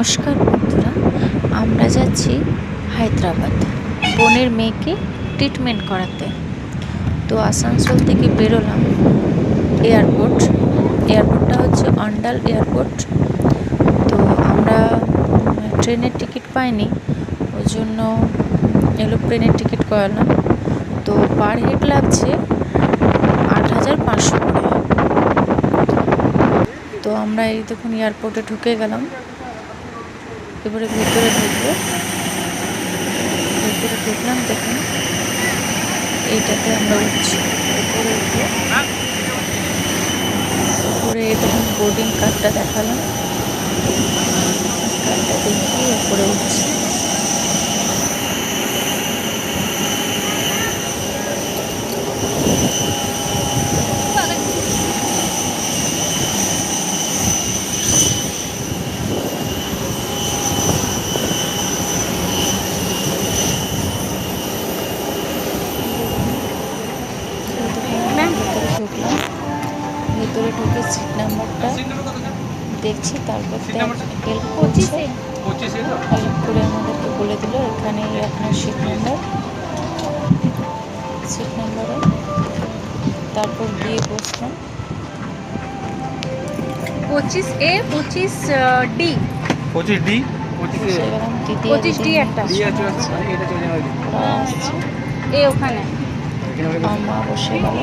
নমস্কার বন্ধুরা, আমরা যাচ্ছি হায়দ্রাবাদ বোনের মেয়েকে ট্রিটমেন্ট করাতে। তো আসানসোল থেকে বেরোলাম। এয়ারপোর্টটা হচ্ছে অন্ডাল এয়ারপোর্ট। তো আমরা ট্রেনের টিকিট পাইনি, ওই জন্য এরোপ্লেনের টিকিট করালাম। তো পার হেড লাগছে 8,500 করে। তো আমরা এই দেখুন এয়ারপোর্টে ঢুকে গেলাম। এবারে ভেতরে ঢুকলাম। দেখুন এইটাতে আমরা উঠছি। উপরে দেখুন বোর্ডিং কার্ডটা দেখালাম, কার্ডটা দেখিয়ে উপরে উঠছি। ভেতরে ঢুকে সিট নাম্বারটা দেখছি, তারপর হেল্প করে আমাদেরকে বলে দিল এখানেই আপনার সিট নাম্বারে। তারপর গিয়ে বসলাম 25A 25D 25D একটা আসছে এ ওখানে আমা বসে গেল।